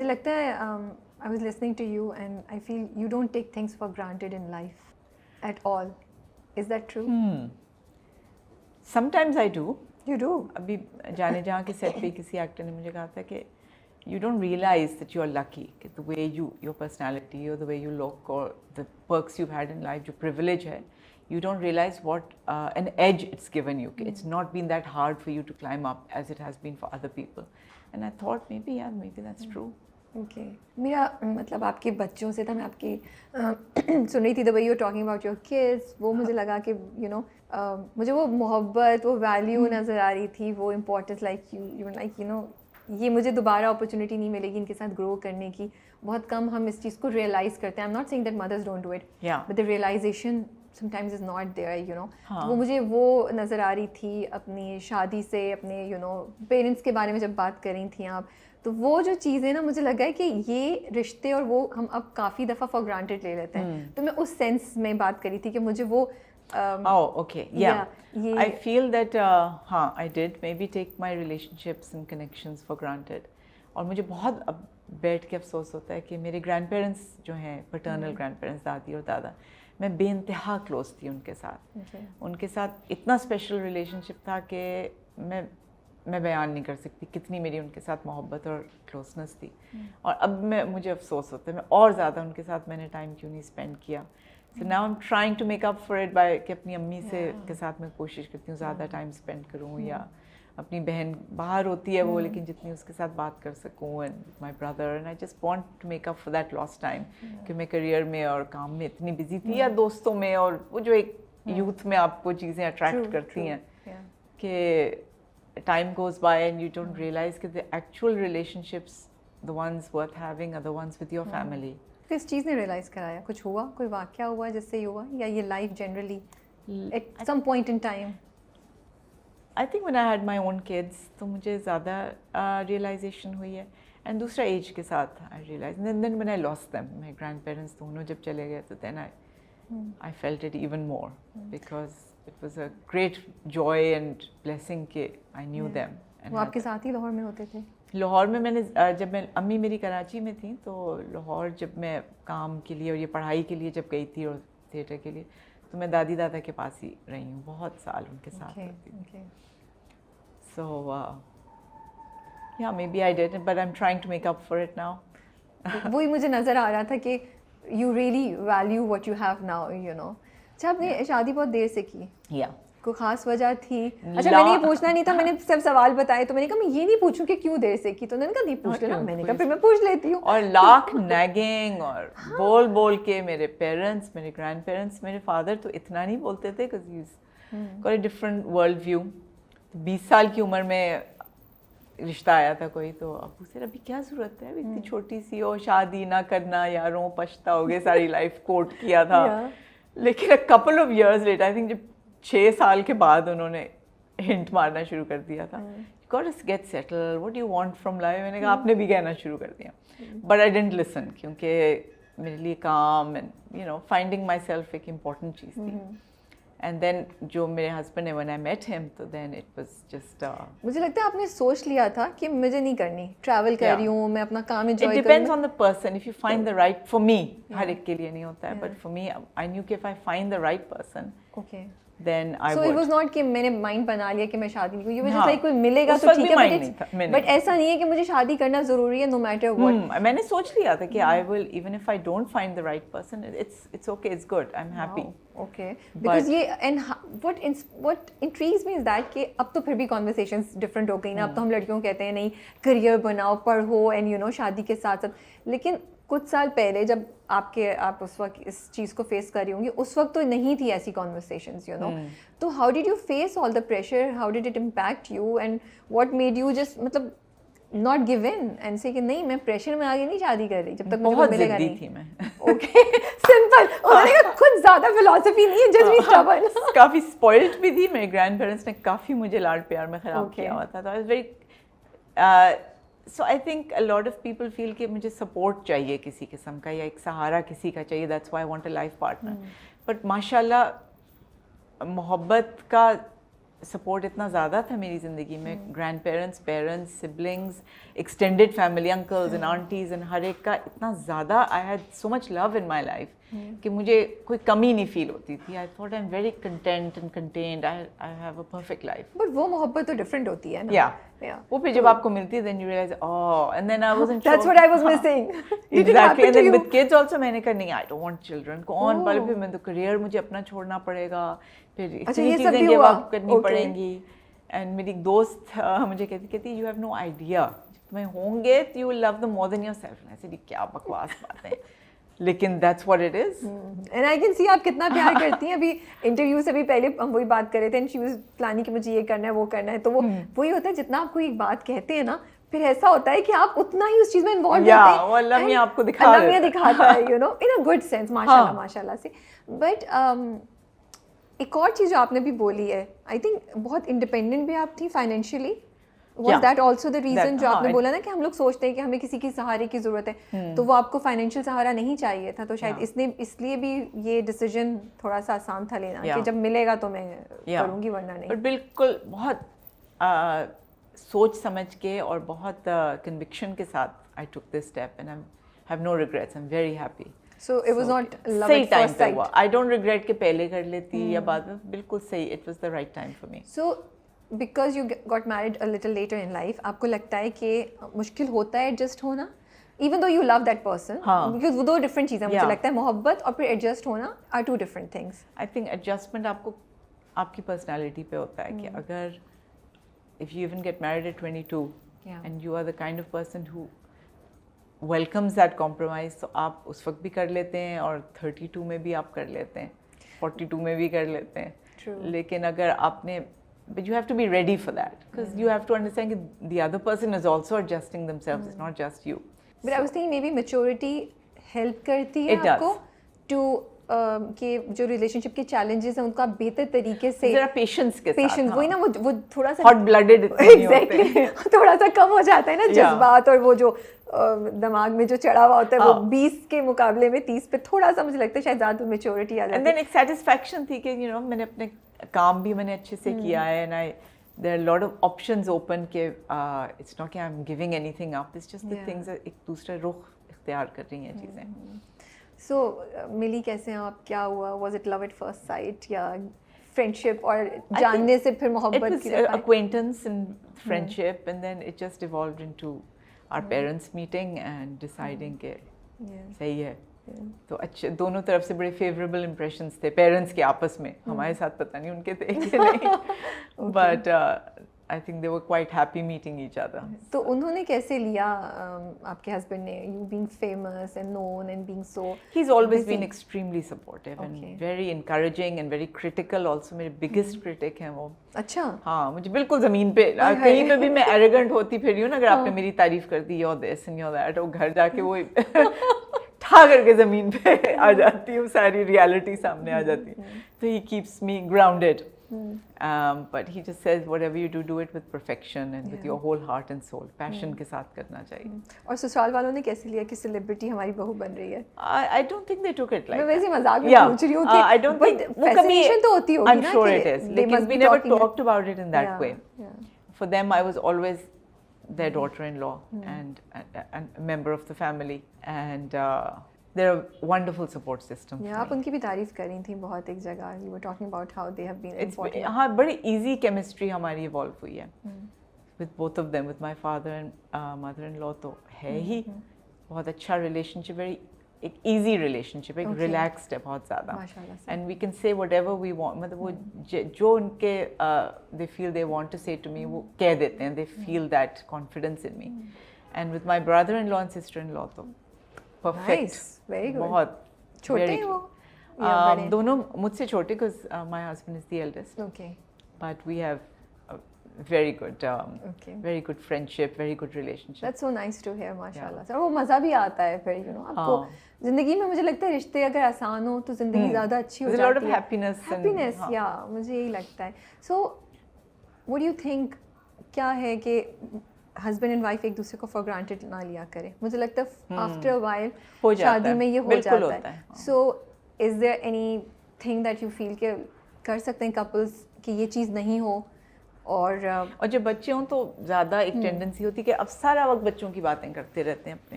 मुझे लगता है I was listening to you and I feel you don't take things for granted in life at all. Is that true? Sometimes I do. You do. अभी जाने जहाँ के set पे किसी एक्टर ने मुझे कहा था कि you don't realize that you are lucky, कि the way your personality or the way you look or the perks you've had in life, जो privilege है, you don't realize what an edge it's given you. It's not been that hard for you to climb up as it has been for other people. And I thought maybe that's true. Okay मेरा मतलब आपके बच्चों से था, मैं आपकी सुन रही थी the way you are talking about your kids, वो मुझे लगा कि मुझे वो मोहब्बत, वो वैल्यू नज़र आ रही थी, वो इम्पोर्टेंस ये मुझे दोबारा अपॉर्चुनिटी नहीं मिलेगी इनके साथ ग्रो करने की. बहुत कम हम इस चीज़ को रियलाइज़ करते हैं. I am not saying that mothers don't do it, but the realisation sometimes is not there. वो मुझे वो नज़र आ रही थी अपनी शादी से, अपने पेरेंट्स के बारे में जब बात कर रही थी आप, तो वो जो चीज़ें ना मुझे लगा है कि ये रिश्ते और वो हम अब काफ़ी दफ़ा फॉर ग्रांटेड ले लेते हैं. तो मैं उस सेंस में बात करी थी कि मुझे वो okay, yeah. I feel that I did maybe take my relationships and connections for granted. और मुझे बहुत अब बैठ के अफसोस होता है कि मेरे ग्रैंड पेरेंट्स जो हैं, पैटर्नल ग्रैंड पेरेंट्स, दादी और दादा, मैं बेइंतहा क्लोज थी उनके साथ. उनके साथ इतना स्पेशल रिलेशनशिप था कि मैं बयान नहीं कर सकती कितनी मेरी उनके साथ मोहब्बत और क्लोजनेस थी. और अब मुझे अफसोस होता है मैं और ज़्यादा उनके साथ मैंने टाइम क्यों नहीं स्पेंड किया. So now I am trying to make up for it by कि अपनी अम्मी के साथ मैं कोशिश करती हूँ ज़्यादा टाइम स्पेंड करूँ, या अपनी बहन बाहर होती है वो, लेकिन जितनी उसके साथ बात कर सकूँ, and my brother, and I just want to make up for that lost time कि मैं करियर में और काम में इतनी बिजी थी, या दोस्तों में, और वो जो एक यूथ में आपको चीज़ें अट्रैक्ट करती हैं कि time goes by and you don't realize that the actual relationships, the ones worth having, are the ones with your family. किस चीज़ ने रियलाइज़ कराया? कुछ हुआ, कोई वाक़या हुआ जिससे ये हुआ, या ये life generally at some point in time? I think when I had my own kids, तो मुझे ज़्यादा realization हुई है, and दूसरा age के साथ I realized, and then when I lost them, my grandparents दोनों जब चले गए, तो then I felt it even more, because it was a great joy and blessing कि I knew them. वो आपके साथ ही लाहौर में होते थे? लाहौर में मैंने जब मैं अम्मी मेरी कराची में थी, तो लाहौर जब मैं काम के लिए और ये पढ़ाई के लिए जब गई थी और थिएटर के लिए, तो मैं दादी दादा के पास ही रही हूँ बहुत साल उनके साथ. So yeah, maybe I did, but I'm trying to make up for it now. वही मुझे नज़र आ रहा था कि you really value what you have now, अच्छा, आपने शादी बहुत देर से की? कोई खास वजह थी? अच्छा, मैंने ये पूछना नहीं था, मैंने सब सवाल बताए, तो मैंने कहा मैं ये नहीं पूछूं कि क्यों देर से की, तो उन्होंने कहा नहीं पूछ लेना. मैंने कहा फिर मैं पूछ लेती हूँ. और लाख नैगिंग और बोल के मेरे पेरेंट्स, मेरे ग्रैंड पेरेंट्स, मेरे फादर तो इतना नहीं बोलते थे, because he is got a different world view. 20 साल की उम्र में रिश्ता आया था कोई, तो अब उसे अभी क्या ज़रूरत है, इतनी छोटी सी हो, शादी ना करना, यारों पछताओगे, सारी लाइफ कोट किया था. लेकिन a couple of years later, I think जब 6 साल के बाद उन्होंने हिंट मारना शुरू कर दिया था, you got to get settled, what do you want from life. मैंने कहा आपने भी कहना शुरू कर दिया, but I didn't listen, क्योंकि मेरे लिए काम and finding myself एक important चीज़ थी. And then जो मेरे husband है, when I met him, तो then it was just मुझे लगता है आपने सोच लिया था कि मुझे नहीं करनी, ट्रैवल कर रही हूँ मैं, अपना काम एंजॉय करूँ. It depends on the person. If you find the right, for me, हर एक के लिए नहीं होता है, but for me, I knew कि if I find the right person, then I would. So it was not कि मैंने माइंड बना लिया कि मैं शादी नहीं करूँ. You were just like कोई मिलेगा तो ठीक है, but ऐसा नहीं है कि मुझे शादी करना ज़रूरी है no matter what. मैंने सोच लिया था कि I will, even if I don't find the right person, it's okay, it's good, I'm happy. Okay, because ये and what intrigues me is that कि अब तो फिर भी conversations different हो गई ना. अब तो हम लड़कियों को कहते हैं नहीं, करियर बनाओ, पढ़ो, and शादी के साथ साथ. लेकिन कुछ साल पहले जब आप उस वक्त इस चीज़ को फेस कर रही होंगी, उस वक्त तो नहीं थी ऐसी कॉन्वर्सेशंस, तो how did you face all the pressure, how did it impact you, and what made you just मतलब नॉट गिव इन एंड से कि नहीं मैं प्रेशर में आगे नहीं शादी कर रही जब तक मुझे मिलेगा नहीं. थी मैं. Okay, simple. उन्होंने खुद ज़्यादा फिलॉसफी नहीं है, जस्ट बी स्टबर्न. काफ़ी स्पॉइल्ड भी थी. मेरे ग्रैंड पेरेंट्स ने काफ़ी मुझे लाड प्यार में ख़राब किया हुआ था, तो I was very So I think a lot of people feel कि मुझे support चाहिए किसी किस्म का, या एक सहारा किसी का चाहिए. That's why I want a life partner. But माशाल्लाह मोहब्बत का सपोर्ट इतना ज़्यादा था मेरी ज़िंदगी में, grandparents, parents, siblings, extended family, uncles and aunties and हर एक का इतना ज़्यादा, I had so much love in my life कि मुझे कोई कमी नहीं फील होती थी. I thought I am very content and contented, I have a perfect life. But वो मोहब्बत तो डिफरेंट होती है ना. या वो फिर जब आपको मिलती है then you realise oh, and then I wasn't sure. That's what I was missing. Exactly. And then with kids also मैंने कहा नहीं, आई डोंट वांट चिल्ड्रन. कौन पहले फिर मैं तो करियर मुझे अपना छोड़ना पड़ेगा, फिर इतनी चीज़ें गिव अप करनी पड़ेंगी. एंड मेरी एक दोस्त मुझे कहती यू हैव नो आइडिया, तुम्हें होंगे तो you will love them more than yourself. ऐसे भी क्या बकवास बात है, लेकिन that's what it is. And I can see आप कितना प्यार करती हैं. अभी इंटरव्यू से भी पहले हम वही बात कर रहे थे, एंड शी वाज प्लानिंग कि मुझे ये करना है वो करना है. तो वो वही होता है, जितना आपको एक बात कहते हैं ना, फिर ऐसा होता है कि आप उतना ही उस चीज में इन्वॉल्व होते हैं. वो अल्लाह मियां आपको दिखाता है, you know, in a good sense, माशाल्लाह माशाल्लाह से. बट एक और चीज़ जो आपने भी बोली है, आई थिंक बहुत इंडिपेंडेंट भी आप थी financially. Was that also the reason जो आपने बोला ना कि हम लोग सोचते हैं कि हमें किसी की सहारे की ज़रूरत है, तो वो आपको फाइनेंशियल सहारा नहीं चाहिए था, तो शायद इसलिए भी ये डिसीजन थोड़ा सा आसान था लेना कि जब मिलेगा तो मैं करूँगी वरना नहीं. बट बिल्कुल बहुत सोच समझ के और बहुत कन्विक्शन के साथ I took this step and I have no regrets. I am very happy. So it was not love सही at टाइम first पे sight. हुआ. I don't regret कि पहले कर लेती या बाद में. बिल्कुल सही. It was the right time for me. So because you got married a little later in life, आपको लगता है कि मुश्किल होता है एडजस्ट होना, even though you love that person, because वो दो different चीज़ें. मुझे लगता है मोहब्बत और फिर एडजस्ट होना are two different things. I think adjustment आपको आपकी personality पे होता है कि अगर if you even get married at 22 and you are the kind of person who welcomes that compromise, तो आप उस वक्त भी कर लेते हैं और 32 में भी आप कर लेते हैं, 42 में भी कर लेते हैं. True. लेकिन अगर आपने, but you have to be ready for that, because you have to understand that the other person is also adjusting themselves. It's not just you. But I was thinking maybe maturity help करती है आपको to कि जो relationship के challenges हैं उनको आप बेहतर तरीके से, जरा पेशेंस के साथ, वही ना, वो थोड़ा सा हॉट ब्लडेड एग्जैक्टली थोड़ा सा कम हो जाता है ना जज्बात, और वो जो दिमाग में जो चढ़ा हुआ होता है वो 20 के मुकाबले में 30 पे थोड़ा सा मुझे लगता है शायद ज़्यादा मैच्योरिटी आ जाती है. एंड देन एक सेटिस्फैक्शन थी कि यू नो मैंने अपने काम भी मैंने अच्छे से किया है, and I there are lot of options open के इट्स नॉट कि I am giving anything up, it's just the things एक दूसरे रुख इख्तियार कर रही हैं चीज़ें. सो मिली कैसे हैं आप, क्या हुआ, was it love at first sight या फ्रेंडशिप, और जानने से फिर मोहब्बत की तरफ? acquaintance and friendship, and then it just evolved into our parents meeting and deciding के सही है. तो अच्छे दोनों तरफ से बड़े फेवरेबल इम्प्रेशंस थे पेरेंट्स के आपस में. हमारे साथ पता नहीं उनके थे कि नहीं, but I think they were quite happy meeting each other. तो उन्होंने कैसे लिया आपके husband ने, you being famous and known and being so? He's always been extremely supportive and very encouraging and very critical also. मेरे biggest critic हैं वो. अच्छा. हाँ, मुझे बिल्कुल ज़मीन पे कहीं पे भी मैं arrogant होती फिर यूँ ना, अगर आपने मेरी तारीफ कर दी you're this and you're that, वो घर जाके वो ठा करके ज़मीन पे आ जाती हूँ, सारी reality सामने आ जाती है. So he keeps me grounded. But he just says whatever you do it with perfection and with your whole heart and soul. Passion के साथ करना चाहिए. और ससुराल वालों ने कैसे लिया कि सेलिब्रिटी हमारी बहू बन रही है? I don't think they took it like. मैं वैसे मजाक में पूछ रही हूँ कि I don't think वो कभी तो होती होगी ना. I'm sure it is. लेकिन we never talked about it in that way. For them, I was always their daughter-in-law and a member of the family, and they're a wonderful support system. Yeah, आप उनकी भी तारीफ कर रही थी बहुत एक जगह. You were talking about how they have been important. हाँ, बड़ी easy chemistry हमारी evolve हुई है. With both of them, with my father and mother-in-law तो है ही. बहुत अच्छा relationship, very एक easy relationship, एक relaxed है बहुत ज़्यादा. And we can say whatever we want. मतलब वो जो उनके they feel they want to say to me वो कह देते हैं. They feel that confidence in me. And with my brother-in-law and sister-in-law तो perfect. Nice, very good. बहुत छोटे हैं वो? दोनों मुझसे छोटे, because my husband is the eldest. Okay. But we have a very good friendship, very good relationship. That's so nice to hear, माशाल्लाह. और वो मज़ा भी आता है फिर, you know, आपको ज़िंदगी में मुझे लगता है रिश्ते अगर आसान हो तो ज़िंदगी ज़्यादा अच्छी हो जाती है. There's a lot of happiness. Yeah, मुझे यही लगता है. So, what do you think, क्या है कि हस्बैंड एंड वाइफ एक दूसरे को फॉर ग्रांटेड ना लिया करें? मुझे लगता है आफ्टर अ वाइल शादी में ये हो जाता है. So is there anything that you feel के कर सकते हैं कपल्स कि ये चीज़ नहीं हो और जब बच्चे हों तो ज़्यादा एक टेंडेंसी होती है कि अब सारा वक्त बच्चों की बातें करते रहते हैं अपने